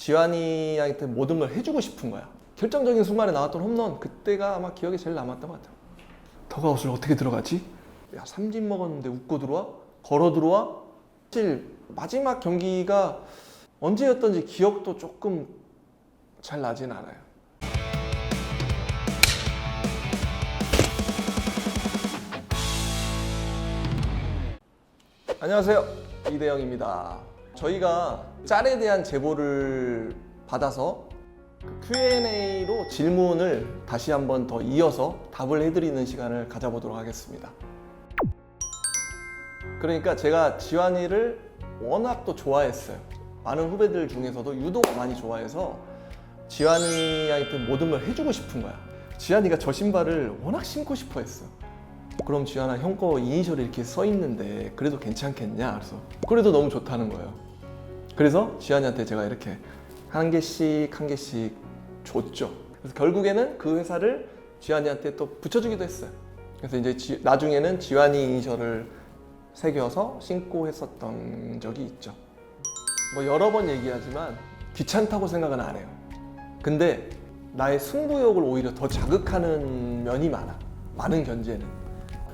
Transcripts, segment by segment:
지환이한테 모든 걸 해주고 싶은 거야. 결정적인 순간에 나왔던 홈런, 그때가 아마 기억에 제일 남았던 것 같아요. 더가웃을 어떻게 들어가지? 야, 삼진 먹었는데 웃고 들어와? 걸어 들어와? 사실 마지막 경기가 언제였던지 기억도 조금 잘 나진 않아요. 안녕하세요, 이대영입니다. 저희가 짤에 대한 제보를 받아서 Q&A로 질문을 다시 한번 더 이어서 답을 해드리는 시간을 가져보도록 하겠습니다. 그러니까 제가 지환이를 워낙 또 좋아했어요. 많은 후배들 중에서도 유독 많이 좋아해서 지환이한테 모든 걸 해주고 싶은 거야. 지환이가 저 신발을 워낙 신고 싶어 했어. 그럼 지환아, 형 거 이니셜이 이렇게 써 있는데 그래도 괜찮겠냐? 그래서 그래도 너무 좋다는 거예요. 그래서 지환이한테 제가 이렇게 한 개씩 줬죠. 그래서 결국에는 그 회사를 지환이한테 또 붙여주기도 했어요. 그래서 이제 나중에는 지환이 이니셜을 새겨서 신고 했었던 적이 있죠. 뭐 여러 번 얘기하지만 귀찮다고 생각은 안 해요. 근데 나의 승부욕을 오히려 더 자극하는 면이 많아. 많은 견제는.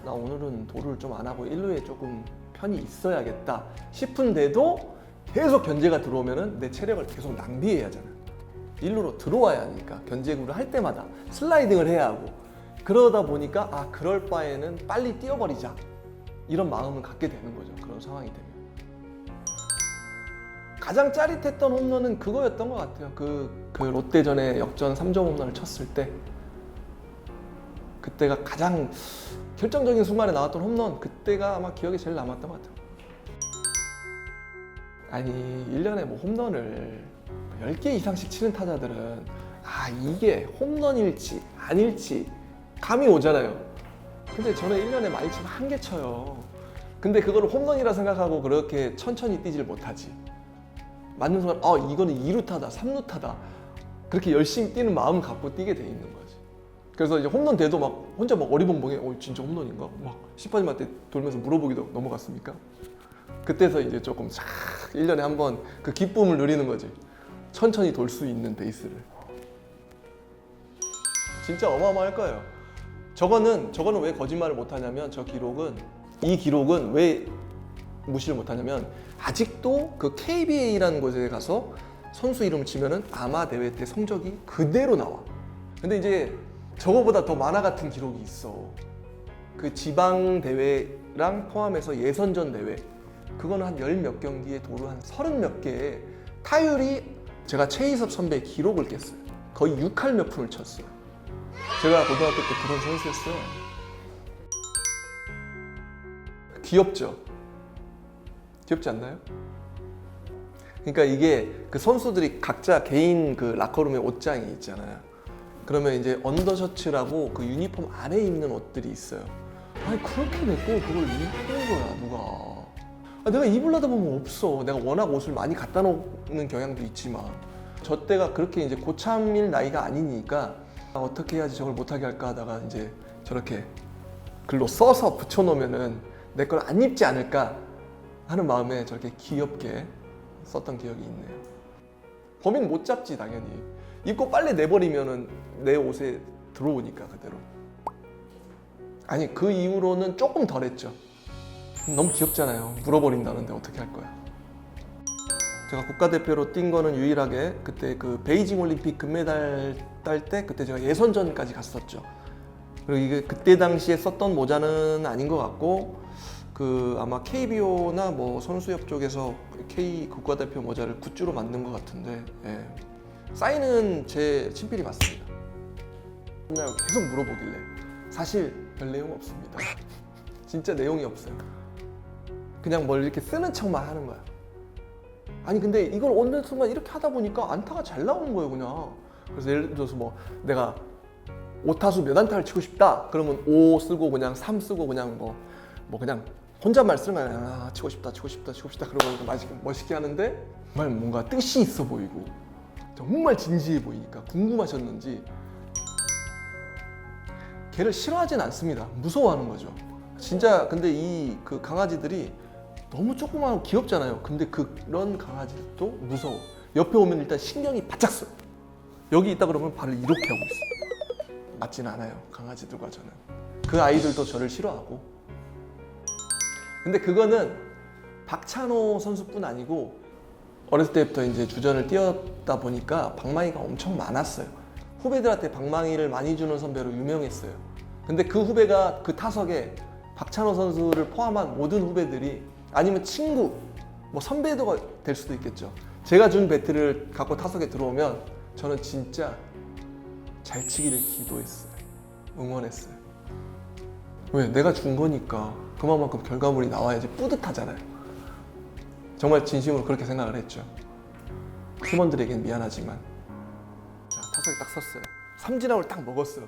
나 오늘은 도를 좀 안 하고 일루에 조금 편히 있어야겠다 싶은데도 계속 견제가 들어오면은 내 체력을 계속 낭비해야 하잖아. 일루로 들어와야 하니까 견제구를 할 때마다 슬라이딩을 해야 하고, 그러다 보니까 아, 그럴 바에는 빨리 뛰어버리자, 이런 마음을 갖게 되는 거죠. 그런 상황이 되면. 가장 짜릿했던 홈런은 그거였던 것 같아요. 그 롯데전에 역전 3점 홈런을 쳤을 때, 그때가 가장 결정적인 순간에 나왔던 홈런, 그때가 아마 기억에 제일 남았던 것 같아요. 아니, 1년에 뭐 홈런을 10개 이상씩 치는 타자들은 아, 이게 홈런일지 아닐지 감이 오잖아요. 근데 저는 1년에 많이 치면 1개 쳐요. 근데 그거를 홈런이라 생각하고 그렇게 천천히 뛰질 못하지. 맞는 순간 이거는 2루타다 3루타다 그렇게 열심히 뛰는 마음을 갖고 뛰게 돼 있는 거지. 그래서 이제 홈런 돼도 막 혼자 막 어리벙벙해. 진짜 홈런인가? 막 심판님한테 돌면서 물어보기도 넘어갔습니까? 그때서 이제 조금 싹 1년에 한 번 그 기쁨을 누리는 거지. 천천히 돌 수 있는 베이스를. 진짜 어마어마할 거예요. 저거는 왜 거짓말을 못하냐면, 이 기록은 왜 무시를 못하냐면, 아직도 그 KBA라는 곳에 가서 선수 이름을 치면은 아마 대회 때 성적이 그대로 나와. 근데 이제 저거보다 더 만화 같은 기록이 있어. 그 지방 대회랑 포함해서 예선전 대회, 그거는 한 10몇 경기에 도루 한 30몇 개에 타율이, 제가 최희섭 선배의 기록을 깼어요. 거의 6할 몇 푼을 쳤어요. 제가 고등학교 때 그런 선수였어요. 귀엽죠? 귀엽지 않나요? 그러니까 이게 그 선수들이 각자 개인 그 라커룸에 옷장이 있잖아요. 그러면 이제 언더셔츠라고 그 유니폼 안에 입는 옷들이 있어요. 아니, 그렇게 내 거 그걸 입는 거야, 누가. 내가 입으려다 보면 없어. 내가 워낙 옷을 많이 갖다 놓는 경향도 있지만, 저 때가 그렇게 이제 고참일 나이가 아니니까 어떻게 해야지 저걸 못하게 할까 하다가 이제 저렇게 글로 써서 붙여놓으면은 내 걸 안 입지 않을까 하는 마음에 저렇게 귀엽게 썼던 기억이 있네요. 범인 못 잡지, 당연히. 입고 빨리 내버리면은 내 옷에 들어오니까 그대로. 아니, 그 이후로는 조금 덜했죠. 너무 귀엽잖아요. 물어버린다는데 어떻게 할 거야. 제가 국가대표로 뛴 거는 유일하게 그때 그 베이징 올림픽 금메달 딸 때, 그때 제가 예선전까지 갔었죠. 그리고 이게 그때 당시에 썼던 모자는 아닌 것 같고, 그 아마 KBO나 뭐 선수협 쪽에서 K 국가대표 모자를 굿즈로 만든 것 같은데, 예. 사인은 제 친필이 맞습니다. 맨날 계속 물어보길래 사실 별 내용 없습니다. 진짜 내용이 없어요. 그냥 뭘 이렇게 쓰는 척만 하는 거야. 아니, 근데 이걸 어느 순간 이렇게 하다 보니까 안타가 잘 나오는 거예요, 그냥. 그래서 예를 들어서 뭐 내가 5타수 몇 안타를 치고 싶다 그러면 5 쓰고 그냥 3 쓰고 그냥 뭐 그냥 혼잣말 쓰는 거야. 치고 싶다 그러고 멋있게 하는데, 정말 뭔가 뜻이 있어 보이고 정말 진지해 보이니까 궁금하셨는지 걔를 싫어하진 않습니다. 무서워하는 거죠. 진짜. 근데 이 그 강아지들이 너무 조그마하고 귀엽잖아요. 근데 그런 강아지도 무서워. 옆에 오면 일단 신경이 바짝 써요. 여기 있다 그러면 발을 이렇게 하고 있어요. 맞진 않아요, 강아지들과 저는. 그 아이들도 저를 싫어하고. 근데 그거는 박찬호 선수뿐 아니고 어렸을 때부터 이제 주전을 뛰었다 보니까 방망이가 엄청 많았어요. 후배들한테 방망이를 많이 주는 선배로 유명했어요. 근데 그 후배가 그 타석에 박찬호 선수를 포함한 모든 후배들이 아니면 친구, 뭐 선배도 될 수도 있겠죠. 제가 준 배트를 갖고 타석에 들어오면 저는 진짜 잘 치기를 기도했어요. 응원했어요. 왜? 내가 준 거니까 그만큼 결과물이 나와야지 뿌듯하잖아요. 정말 진심으로 그렇게 생각을 했죠. 팀원들에겐 미안하지만. 자, 타석에 딱 섰어요. 삼진아웃을 딱 먹었어요.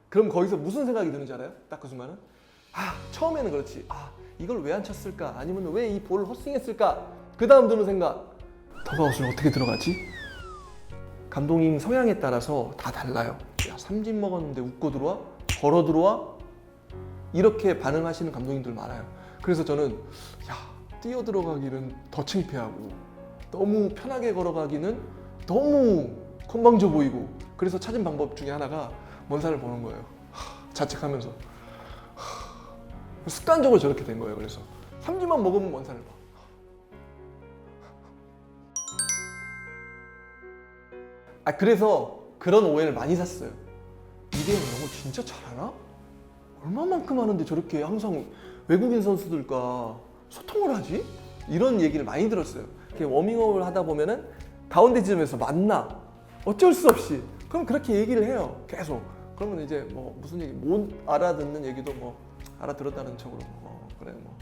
그럼 거기서 무슨 생각이 드는지 알아요? 딱 그 순간은? 처음에는 그렇지. 이걸 왜 안 쳤을까? 아니면 왜 이 볼을 헛스윙했을까? 그 다음 드는 생각. 더그아웃을 어떻게 들어가지? 감독님 성향에 따라서 다 달라요. 야, 삼진 먹었는데 웃고 들어와? 걸어 들어와? 이렇게 반응하시는 감독님들 많아요. 그래서 저는 뛰어 들어가기는 더 창피하고 너무 편하게 걸어가기는 너무 건방져 보이고, 그래서 찾은 방법 중에 하나가 먼산을 보는 거예요. 자책하면서 습관적으로 저렇게 된 거예요. 그래서 삼진만 먹으면 먼산을 봐. 그래서 그런 오해를 많이 샀어요. 이대형 영어 진짜 잘하나? 얼마만큼 하는데 저렇게 항상 외국인 선수들과 소통을 하지? 이런 얘기를 많이 들었어요. 워밍업을 하다 보면은 가운데 지점에서 만나. 어쩔 수 없이. 그럼 그렇게 얘기를 해요. 계속. 그러면 이제 뭐 무슨 얘기, 못 알아듣는 얘기도 뭐 알아들었다는 척으로 그래 뭐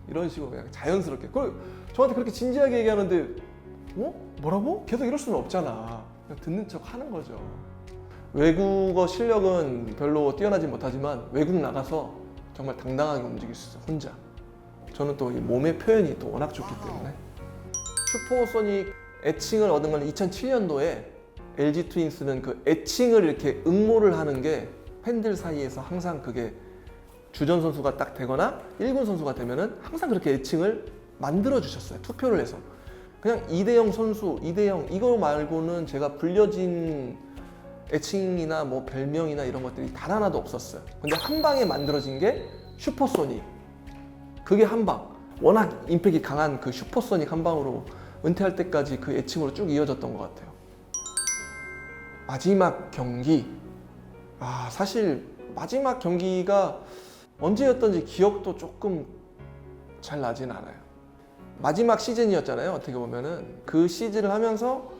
이런 식으로 그냥 자연스럽게. 저한테 그렇게 진지하게 얘기하는데 뭐라고? 계속 이럴 수는 없잖아. 그냥 듣는 척 하는 거죠. 외국어 실력은 별로 뛰어나지 못하지만 외국 나가서 정말 당당하게 움직일 수 있어요. 혼자. 저는 또 이 몸의 표현이 또 워낙 좋기 때문에. 슈퍼소닉 애칭을 얻은 건 2007년도에 LG 트윈스는 그 애칭을 이렇게 응모를 하는 게 팬들 사이에서 항상 그게 주전 선수가 딱 되거나 1군 선수가 되면은 항상 그렇게 애칭을 만들어 주셨어요. 투표를 해서. 그냥 이대영 선수, 이대영 이거 말고는 제가 불려진 애칭이나 뭐 별명이나 이런 것들이 단 하나도 없었어요. 근데 한 방에 만들어진 게 슈퍼소닉. 그게 한 방. 워낙 임팩이 강한 그 슈퍼소닉 한 방으로 은퇴할 때까지 그 애칭으로 쭉 이어졌던 것 같아요. 마지막 경기. 사실 마지막 경기가 언제였던지 기억도 조금 잘 나진 않아요. 마지막 시즌이었잖아요. 어떻게 보면은 그 시즌을 하면서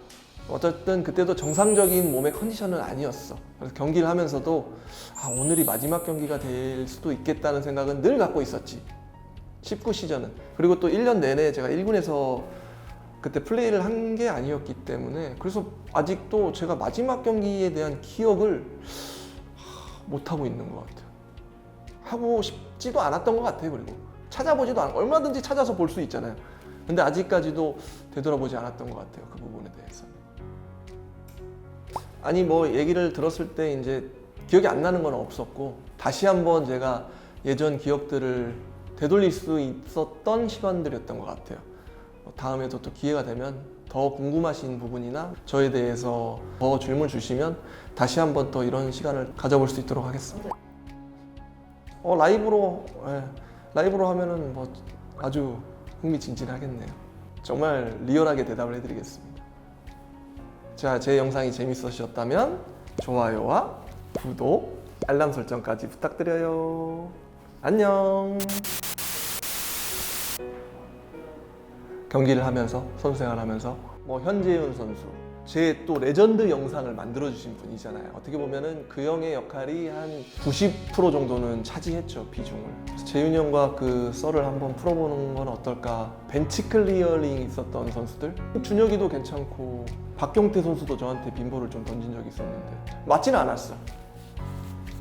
어쨌든 그때도 정상적인 몸의 컨디션은 아니었어. 그래서 경기를 하면서도 오늘이 마지막 경기가 될 수도 있겠다는 생각은 늘 갖고 있었지. 19 시즌은. 그리고 또 1년 내내 제가 1군에서 그때 플레이를 한 게 아니었기 때문에 그래서 아직도 제가 마지막 경기에 대한 기억을 못하고 있는 것 같아요. 하고 싶지도 않았던 것 같아요. 그리고 찾아보지도 않고 얼마든지 찾아서 볼 수 있잖아요. 근데 아직까지도 되돌아보지 않았던 것 같아요. 그 부분에 대해서. 아니 뭐 얘기를 들었을 때 이제 기억이 안 나는 건 없었고 다시 한번 제가 예전 기억들을 되돌릴 수 있었던 시간들이었던 것 같아요. 다음에도 또 기회가 되면 더 궁금하신 부분이나 저에 대해서 더 질문 주시면 다시 한번 또 이런 시간을 가져볼 수 있도록 하겠습니다. 라이브로 하면은 뭐 아주 흥미진진하겠네요. 정말 리얼하게 대답을 해드리겠습니다. 자, 제 영상이 재밌으셨다면 좋아요와 구독, 알람 설정까지 부탁드려요. 안녕. 경기를 하면서, 선수 생활하면서 뭐 현재훈 선수, 제 또 레전드 영상을 만들어주신 분이잖아요. 어떻게 보면은 그 형의 역할이 한 90% 정도는 차지했죠, 비중을. 그래서 재윤이 형과 그 썰을 한번 풀어보는 건 어떨까. 벤치 클리어링 있었던 선수들, 준혁이도 괜찮고 박경태 선수도 저한테 빈볼을 좀 던진 적이 있었는데 맞지는 않았어.